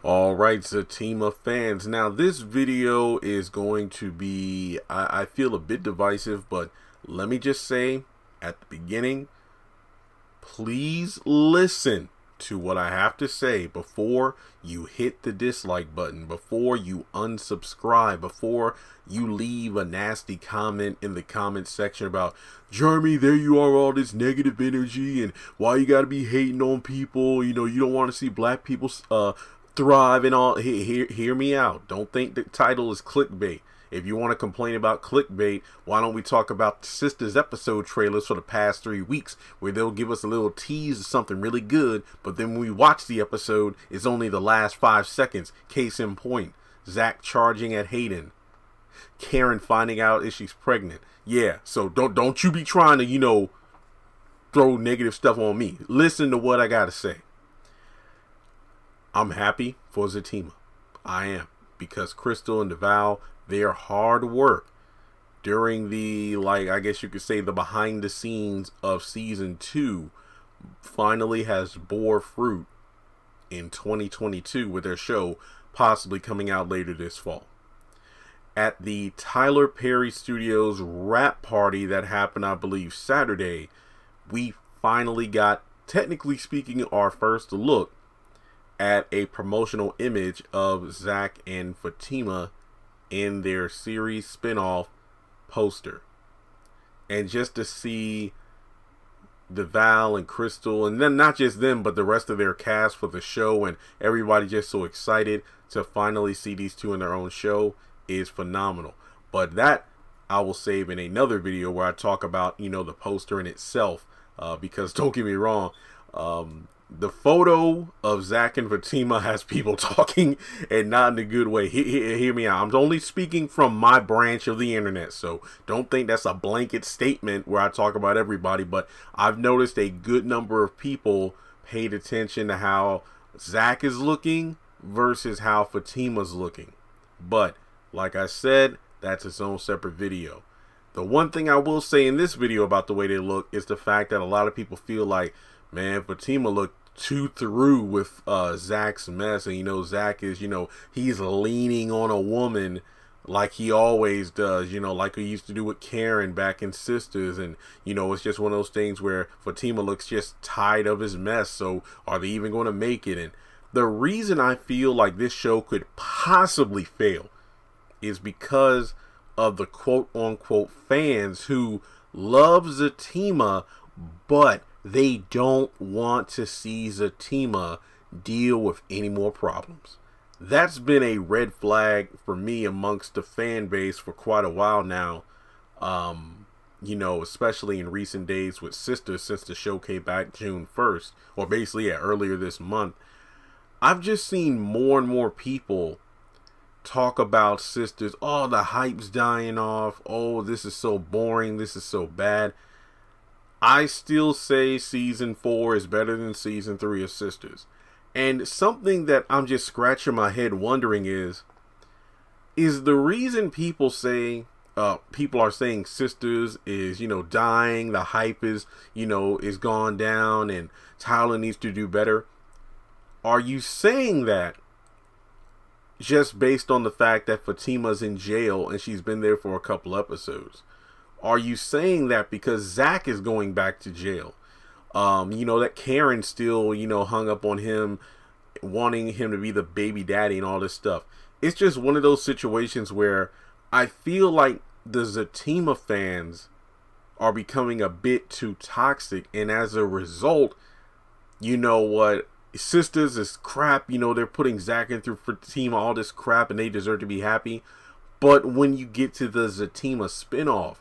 All right, Zatima fans. Now, this video is going to be, I feel a bit divisive, but let me just say at the beginning, please listen to what I have to say before you hit the dislike button, before you unsubscribe, before you leave a nasty comment in the comment section about, Jeremy, there you are, all this negative energy and why you gotta be hating on people, you know, you don't want to see black people thrive and all. Hear me out. Don't think the title is clickbait. If you want to complain about clickbait, why don't we talk about the Sistas episode trailers for the past 3 weeks, where they'll give us a little tease of something really good, but then when we watch the episode, it's only the last 5 seconds. Case in point, Zach charging at Hayden, Karen finding out if she's pregnant. Yeah, so don't you be trying to, you know, throw negative stuff on me. Listen to what I gotta say. I'm happy for Zatima. I am, because Crystal and DeVal, their hard work during the, I guess you could say, the behind the scenes of season 2 finally has bore fruit in 2022 with their show possibly coming out later this fall. At the Tyler Perry Studios wrap party that happened, I believe, Saturday, we finally got, technically speaking, our first look at a promotional image of Zach and Fatima in their series spinoff poster. And just to see DeVal and Crystal, and then not just them, but the rest of their cast for the show, and everybody just so excited to finally see these two in their own show, is phenomenal. But that I will save in another video where I talk about, you know, the poster in itself, because don't get me wrong, the photo of Zach and Fatima has people talking, and not in a good way. Hear me out. I'm only speaking from my branch of the internet, so don't think that's a blanket statement where I talk about everybody, but I've noticed a good number of people paid attention to how Zach is looking versus how Fatima's looking. But like I said, that's its own separate video. The one thing I will say in this video about the way they look is the fact that a lot of people feel like, man, Fatima looked too through with Zach's mess, and you know, Zach is, you know, he's leaning on a woman like he always does, you know, like he used to do with Karen back in Sistas, and you know, it's just one of those things where Fatima looks just tired of his mess, so are they even going to make it? And the reason I feel like this show could possibly fail is because of the quote-unquote fans who love Zatima, but they don't want to see Zatima deal with any more problems. That's been a red flag for me amongst the fan base for quite a while now. You know, especially in recent days with Sistas, since the show came back June 1st, or basically earlier this month. I've just seen more and more people talk about Sistas. Oh, the hype's dying off. Oh, this is so boring. This is so bad. I still say season 4 is better than season 3 of Sistas. And something that I'm just scratching my head wondering is the reason people say, people are saying Sistas is, you know, dying, the hype is, you know, is gone down and Tyler needs to do better. Are you saying that just based on the fact that Fatima's in jail and she's been there for a couple episodes? Are you saying that because Zach is going back to jail? You know, that Karen still, you know, hung up on him, wanting him to be the baby daddy and all this stuff. It's just one of those situations where I feel like the Zatima fans are becoming a bit too toxic. And as a result, you know what? Sistas is crap. You know, they're putting Zach in through Fatima, all this crap, and they deserve to be happy. But when you get to the Zatima spinoff,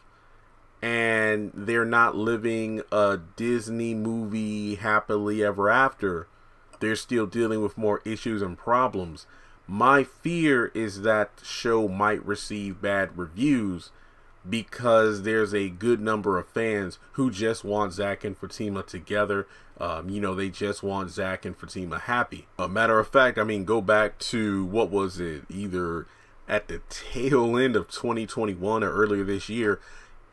and they're not living a Disney movie happily ever after, they're still dealing with more issues and problems. My fear is that the show might receive bad reviews because there's a good number of fans who just want Zach and Fatima together. You know, they just want Zach and Fatima happy. A matter of fact, I mean, go back to, what was it, either at the tail end of 2021 or earlier this year,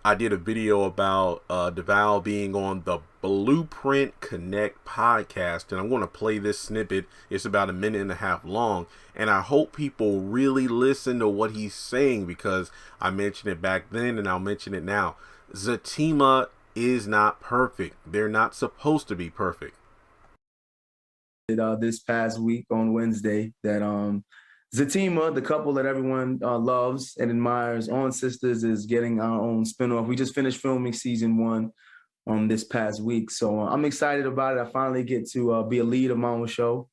I did a video about DeVal being on the Blueprint Connect podcast, and I'm going to play this snippet. It's about a minute and a half long, and I hope people really listen to what he's saying, because I mentioned it back then and I'll mention it now. Zatima is not perfect. They're not supposed to be perfect. This past week on Wednesday that Zatima, the couple that everyone loves and admires on Sistas, is getting our own spinoff. We just finished filming season 1 this past week, so I'm excited about it. I finally get to be a lead of my own show.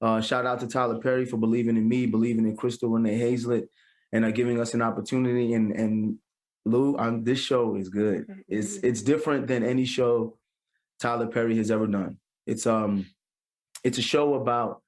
Shout out to Tyler Perry for believing in me, believing in Crystal Renee Hazlett, and giving us an opportunity. And Lou, this show is good. It's different than any show Tyler Perry has ever done. It's a show about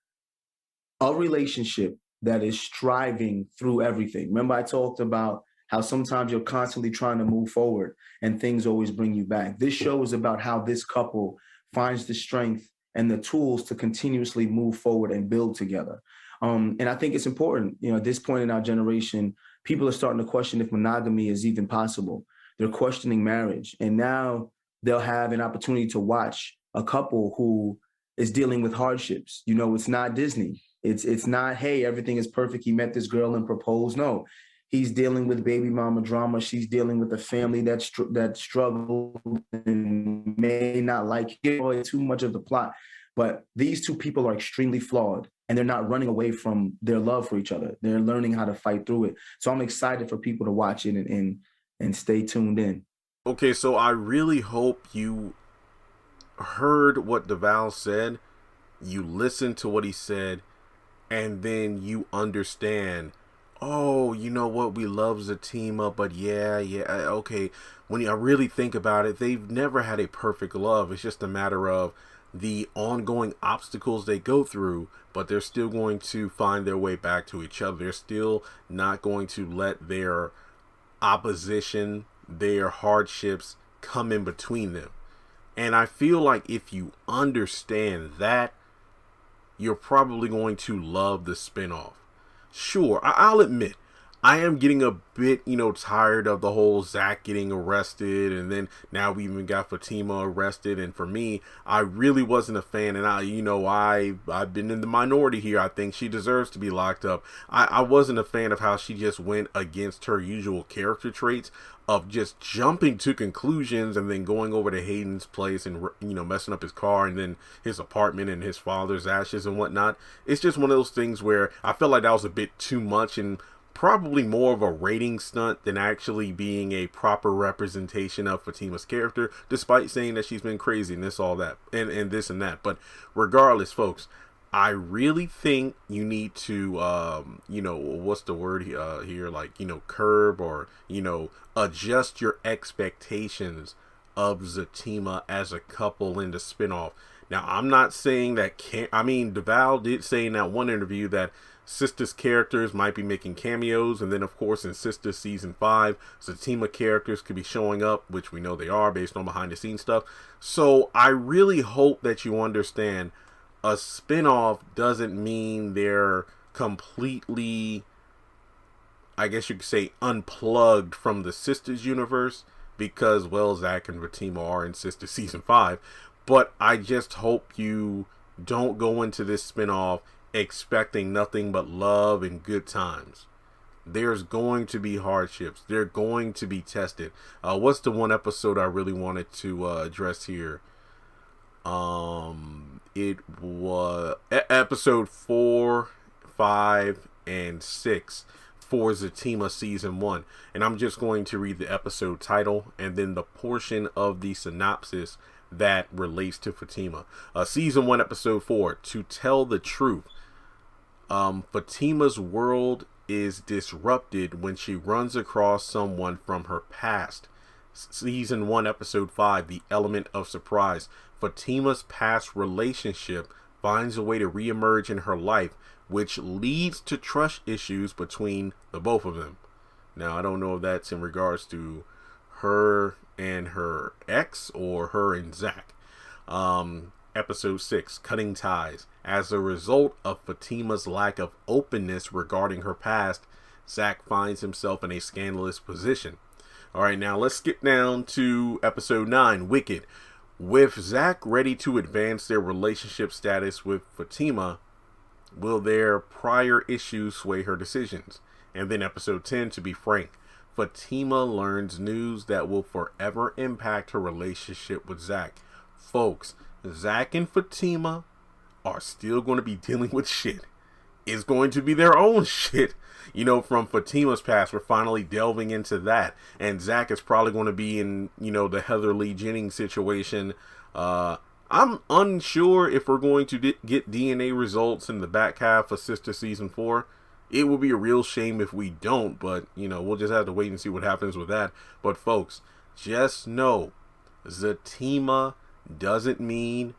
a relationship that is striving through everything. Remember, I talked about how sometimes you're constantly trying to move forward and things always bring you back. This show is about how this couple finds the strength and the tools to continuously move forward and build together. And I think it's important, at this point in our generation, people are starting to question if monogamy is even possible. They're questioning marriage. And now they'll have an opportunity to watch a couple who is dealing with hardships. It's not Disney. It's not, hey, everything is perfect. He met this girl and proposed. No, he's dealing with baby mama drama. She's dealing with a family that struggles and may not like it. Too much of the plot. But these two people are extremely flawed, and they're not running away from their love for each other. They're learning how to fight through it. So I'm excited for people to watch it and stay tuned in. Okay, so I really hope you heard what DeVal said, you listened to what he said, and then you understand, oh, you know what, we love Zatima, but yeah, okay, when I really think about it, they've never had a perfect love. It's just a matter of the ongoing obstacles they go through, but they're still going to find their way back to each other. They're still not going to let their opposition, their hardships come in between them. And I feel like if you understand that, you're probably going to love the spinoff. Sure, I'll admit, I am getting a bit, tired of the whole Zach getting arrested, and then now we even got Fatima arrested. And for me, I really wasn't a fan, and I've been in the minority here. I think she deserves to be locked up. I wasn't a fan of how she just went against her usual character traits of just jumping to conclusions and then going over to Hayden's place and messing up his car and then his apartment and his father's ashes and whatnot. It's just one of those things where I felt like that was a bit too much, and probably more of a rating stunt than actually being a proper representation of Fatima's character, despite saying that she's been crazy and this, all that, and this and that. But regardless, folks, I really think you need to, what's the word here? Like, curb or, adjust your expectations of Zatima as a couple in the spinoff. Now, I'm not saying that, DeVal did say in that one interview that Sistas characters might be making cameos, and then of course in Sistas season 5, Zatima characters could be showing up, which we know they are based on behind the scenes stuff. So I really hope that you understand a spinoff doesn't mean they're completely, I guess you could say, unplugged from the Sistas universe, because, well, Zach and Zatima are in Sistas season 5. But I just hope you don't go into this spinoff expecting nothing but love and good times. There's going to be hardships. They're going to be tested. What's the one episode I really wanted to address here? It was episode 4, 5, and 6 for Zatima season 1. And I'm just going to read the episode title and then the portion of the synopsis that relates to Fatima. Season 1, episode 4, To Tell the Truth. Fatima's world is disrupted when she runs across someone from her past. Season 1, episode 5, The Element of Surprise. Fatima's past relationship finds a way to reemerge in her life, which leads to trust issues between the both of them. Now, I don't know if that's in regards to her and her ex or her and Zach. Episode 6, Cutting Ties. As a result of Fatima's lack of openness regarding her past, Zach finds himself in a scandalous position. All right, now let's skip down to episode 9, Wicked. With Zach ready to advance their relationship status with Fatima, will their prior issues sway her decisions? And then episode 10, To Be Frank, Fatima learns news that will forever impact her relationship with Zach. Folks, Zach and Fatima are still going to be dealing with shit. It's going to be their own shit. You know, from Fatima's past, we're finally delving into that. And Zach is probably going to be in, you know, the Heather Lee Jennings situation. I'm unsure if we're going to get DNA results in the back half of Sistas Season 4. It would be a real shame if we don't, but, you know, we'll just have to wait and see what happens with that. But, folks, just know, Zatima doesn't mean...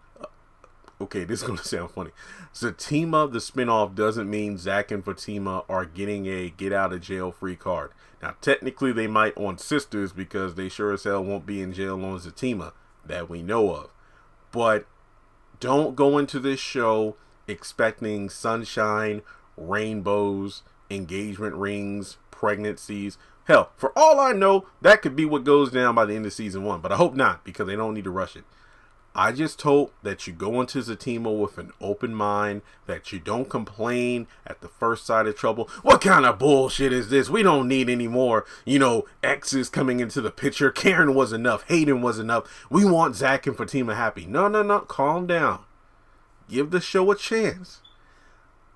Okay, this is going to sound funny. Zatima, the spinoff, doesn't mean Zach and Fatima are getting a get-out-of-jail-free card. Now, technically, they might on Sisters because they sure as hell won't be in jail on Zatima that we know of. But don't go into this show expecting sunshine, rainbows, engagement rings, pregnancies. Hell, for all I know, that could be what goes down by the end of season 1. But I hope not, because they don't need to rush it. I just hope that you go into Zatima with an open mind, that you don't complain at the first sign of trouble. What kind of bullshit is this? We don't need any more, you know, exes coming into the picture. Karen was enough. Hayden was enough. We want Zach and Fatima happy. No. Calm down. Give the show a chance.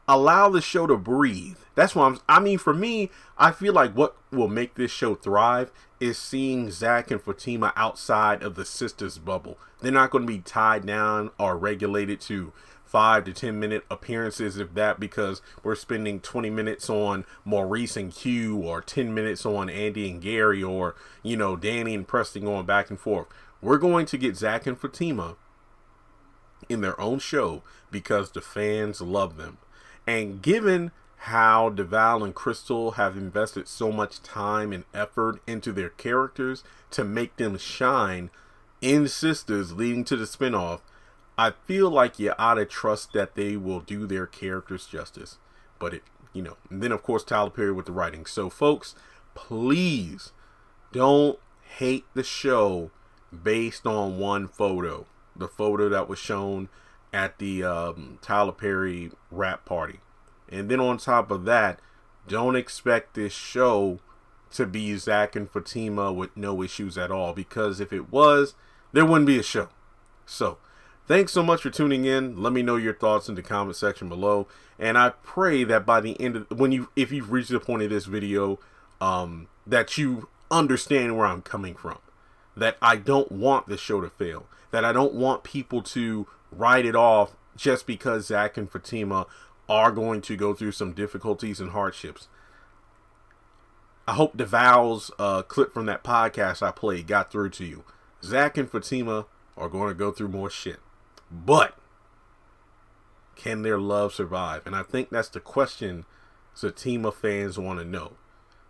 Allow the show to breathe. That's why for me, I feel like what will make this show thrive is seeing Zach and Fatima outside of the Sisters bubble. They're not going to be tied down or regulated to 5 to 10 minute appearances, if that, because we're spending 20 minutes on Maurice and Q, or 10 minutes on Andy and Gary, or, you know, Danny and Preston going back and forth. We're going to get Zach and Fatima in their own show because the fans love them. And given how DeVal and Crystal have invested so much time and effort into their characters to make them shine in Sisters leading to the spinoff, I feel like you ought to trust that they will do their characters justice. But and then of course Tyler Perry with the writing. So folks, please don't hate the show based on one photo. The photo that was shown at the Tyler Perry rap party. And then on top of that, don't expect this show to be Zach and Fatima with no issues at all, because if it was, there wouldn't be a show. So, thanks so much for tuning in. Let me know your thoughts in the comment section below. And I pray that by the end of if you've reached the point of this video, that you understand where I'm coming from. That I don't want the show to fail. That I don't want people to write it off just because Zach and Fatima are going to go through some difficulties and hardships. I hope DeVal's clip from that podcast I played got through to you. Zach and Fatima are going to go through more shit. But can their love survive? And I think that's the question Zatima fans want to know.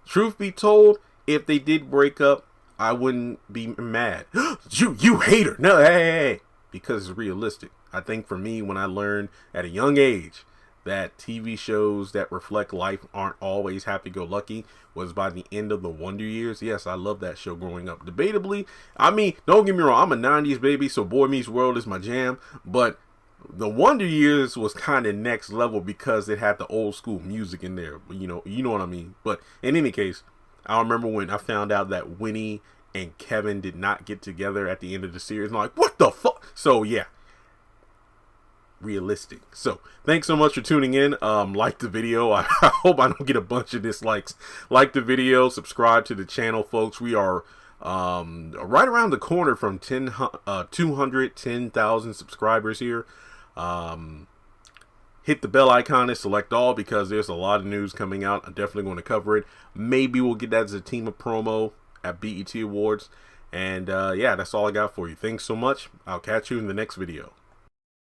Truth be told, if they did break up, I wouldn't be mad. You hater. No, hey. Because it's realistic. I think for me, when I learned at a young age that TV shows that reflect life aren't always happy-go-lucky, was by the end of the Wonder Years. Yes, I love that show growing up. Debatably, I mean, don't get me wrong, I'm a 90s baby, so Boy Meets World is my jam, but the Wonder Years was kind of next level because it had the old school music in there. You know what I mean? But in any case, I remember when I found out that Winnie and Kevin did not get together at the end of the series. I'm like, what the fuck? So yeah. Realistic. So thanks so much for tuning in. Like the video. I hope I don't get a bunch of dislikes. Like the video, subscribe to the channel, folks. We are right around the corner from 210,000 subscribers here. Hit the bell icon and select all, because there's a lot of news coming out. I'm definitely going to cover it. Maybe we'll get that Zatima promo at BET Awards. And yeah, that's all I got for you. Thanks so much. I'll catch you in the next video.